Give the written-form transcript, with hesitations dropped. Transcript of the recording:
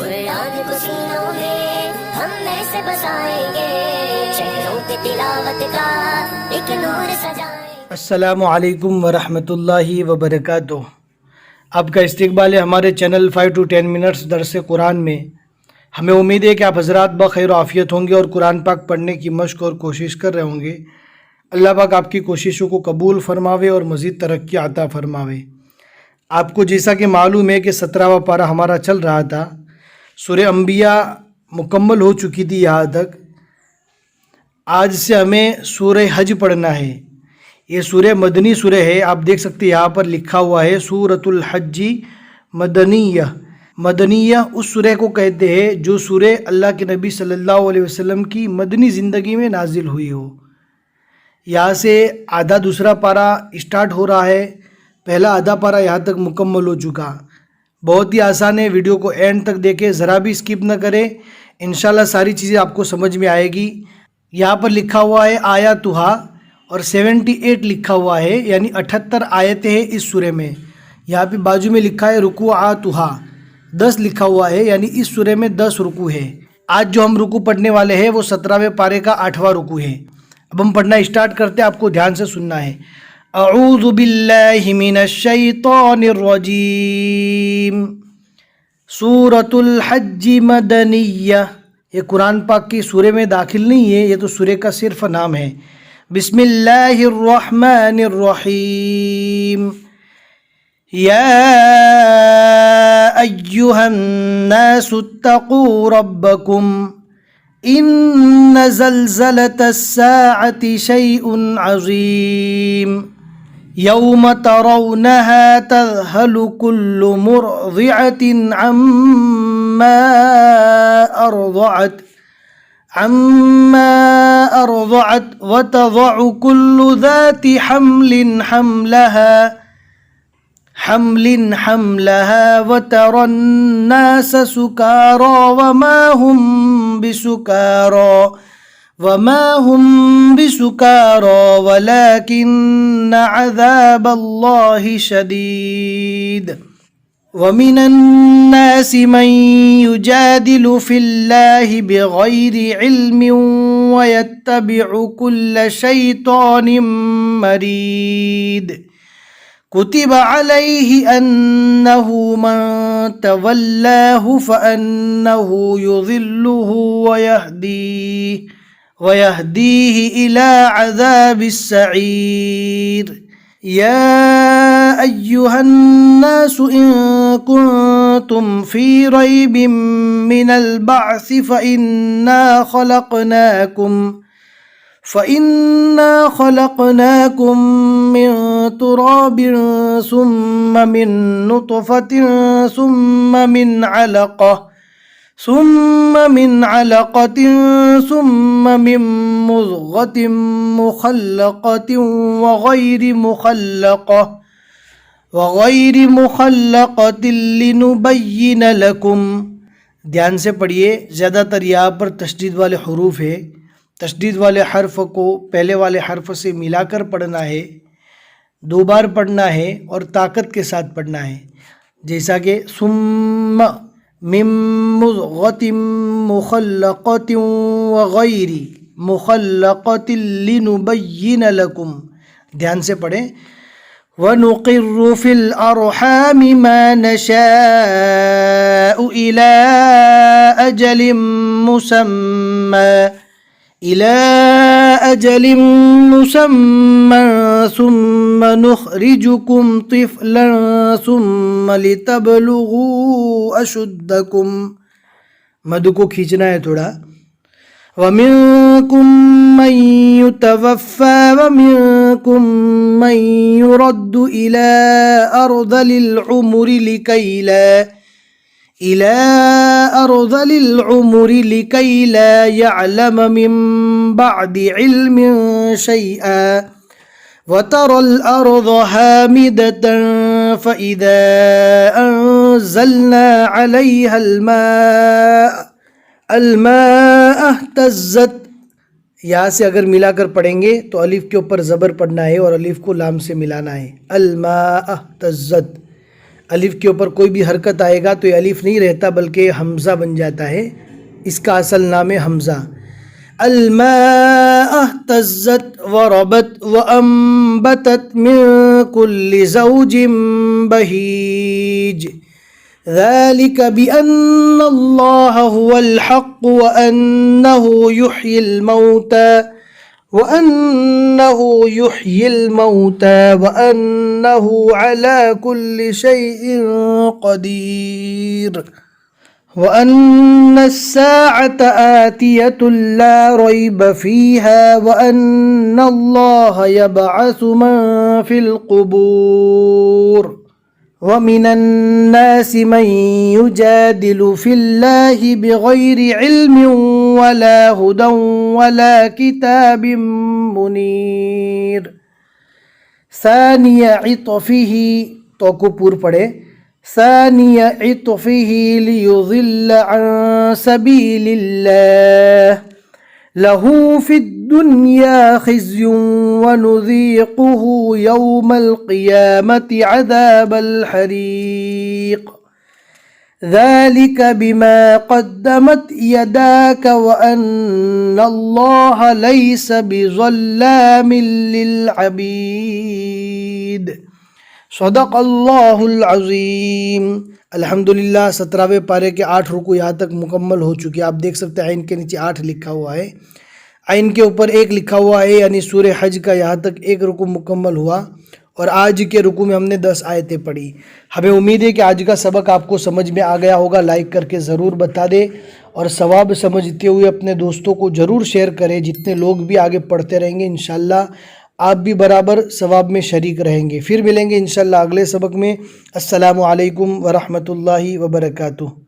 قرآن کو سینوں میں ہم ایسے بسائیں گے، شہروں پہ تلاوت کا ایک نور سجائیں گے۔ السلام علیکم ورحمۃ اللہ وبرکاتہ۔ آپ کا استقبال ہے ہمارے چینل 5 to 10 منٹس درس قرآن میں۔ ہمیں امید ہے کہ آپ حضرات بخیر و عافیت ہوں گے اور قرآن پاک پڑھنے کی مشق اور کوشش کر رہے ہوں گے۔ اللہ پاک آپ کی کوششوں کو قبول فرماوے اور مزید ترقی عطا فرماوے۔ آپ کو جیسا کہ معلوم ہے کہ 17واں پارہ ہمارا چل رہا تھا، سورہ انبیاء مکمل ہو چکی تھی یہاں تک۔ آج سے ہمیں سورہ حج پڑھنا ہے۔ یہ سورہ مدنی سورہ ہے، آپ دیکھ سکتے ہیں یہاں پر لکھا ہوا ہے سورۃ الحج مدنیہ۔ مدنیہ اس سورہ کو کہتے ہیں جو سورہ اللہ کے نبی صلی اللہ علیہ وسلم کی مدنی زندگی میں نازل ہوئی ہو۔ یہاں سے آدھا دوسرا پارہ اسٹارٹ ہو رہا ہے، پہلا آدھا پارہ یہاں تک مکمل ہو چکا۔ بہت ہی آسان ہے، ویڈیو کو اینڈ تک دیکھیں، ذرا بھی اسکپ نہ کریں، انشاءاللہ ساری چیزیں آپ کو سمجھ میں آئے گی۔ یہاں پر لکھا ہوا ہے آیاتھا اور 78 لکھا ہوا ہے، یعنی 78 آیتیں ہیں اس سورہ میں۔ یہاں پہ بازو میں لکھا ہے رکوعاتھا، 10 لکھا ہوا ہے، یعنی اس سورہ میں 10 رکوع ہے۔ آج جو ہم رکوع پڑھنے والے ہیں وہ 17ویں پارے کا 8واں رکوع ہے۔ اب ہم پڑھنا اسٹارٹ کرتے ہیں، آپ کو دھیان سے سننا ہے۔ اعوذ باللہ من الشیطان الرجیم، سورۃ الحج مدنیہ۔ یہ قرآن پاک کی سورہ میں داخل نہیں ہے، یہ تو سورہ کا صرف نام ہے۔ بسم اللہ الرحمن الرحیم، یا ایہا الناس اتقوا ربکم ان زلزلۃ الساعۃ شیء عظیم، یوم ترونها تذہل کل مرضعۃ عما أرضعت وتضع كل ذات حمل حملها وترى الناس سكارى وما هم بسكارى ولكن عذاب الله شديد، ومن الناس من يجادل في الله بغير علم ويتبع كل شيطان مريد، كتب عليه أنه من تولاه فأنه يضله ويهديه إلى عذاب السعير۔ يا أيها الناس إن كنتم في ريب من البعث فإنا خلقناكم من تراب ثم من نطفة ثم من علقة ثم من مضغة مخلقة وغير مخلقة لنبين لكم۔ دھیان سے پڑھیے، زیادہ تر یہاں پر تشدید والے حروف ہے، تشدید والے حرف کو پہلے والے حرف سے ملا کر پڑھنا ہے، 2 بار پڑھنا ہے اور طاقت کے ساتھ پڑھنا ہے، جیسا کہ ثم من مضغة مخلقة وغير مخلقة لنبين لكم۔ دھیان سے پڑھیں۔ وَنُقِرُّ فِي الْأَرْحَامِ مَا نَشَاءُ إِلَىٰ أَجَلٍ مُّسَمًّى ثُمَّ نُخْرِجُكُمْ طِفْلًا ثُمَّ لِتَبْلُغُوا أَشُدَّكُمْ، مد کو کھینچنا ہے تھوڑا۔ وَمِنكُم مَّن يُتَوَفَّىٰ وَمِنكُم مَّن يُرَدُّ إِلَىٰ أَرْذَلِ الْعُمُرِ لِكَيْ لَا يَعْلَمَ مِن بَعْدِ عِلْمٍ شَيْئًا، وَتَرَى الْأَرْضَ هَامِدَةً فَإِذَا أَنزَلْنَا عَلَيْهَا الماء اهتزت۔ یہاں سے اگر ملا کر پڑھیں گے تو الف کے اوپر زبر پڑھنا ہے اور الف کو لام سے ملانا ہے، الماء اهتزت، الف کے اوپر کوئی بھی حرکت آئے گا تو یہ الف نہیں رہتا بلکہ حمزہ بن جاتا ہے. اس کا اصل نام ہے حمزہ. الماء اهتزت وربت وانبتت من كل زوج بهيج ذلك بأن الله هو الحق وأنه يحيي الموتى وأنه على كل شيء قدير وأن الساعة آتية لا ريب فيها وأن الله يبعث من في القبور ومن الناس من يجادل في الله بغير علم ولا هدى ولا كتاب منير ثاني عطفه توكو پڑھے ثاني عطفه ليضل عن سبيل الله له في الدنيا خزي ونذيقه يوم القيامة عذاب الحريق ذلك بما قدمت يداك وأن الله ليس بظلام للعبيد. صدق اللہ العظیم. الحمدللہ 17ویں پارے کے 8 رکوع یہاں تک مکمل ہو چکے. آپ دیکھ سکتے ہیں عین کے نیچے 8 لکھا ہوا ہے, عین کے اوپر 1 لکھا ہوا ہے, یعنی سورہ حج کا یہاں تک 1 رکوع مکمل ہوا. اور آج کے رکوع میں ہم نے 10 آیتیں پڑھی. ہمیں امید ہے کہ آج کا سبق آپ کو سمجھ میں آ گیا ہوگا. لائک کر کے ضرور بتا دیں اور ثواب سمجھتے ہوئے اپنے دوستوں کو ضرور شیئر کریں. جتنے لوگ بھی آگے پڑھتے رہیں گے انشاءاللہ آپ بھی برابر ثواب میں شریک رہیں گے. پھر ملیں گے انشاءاللہ اگلے سبق میں. السلام علیکم ورحمۃ اللہ وبرکاتہ.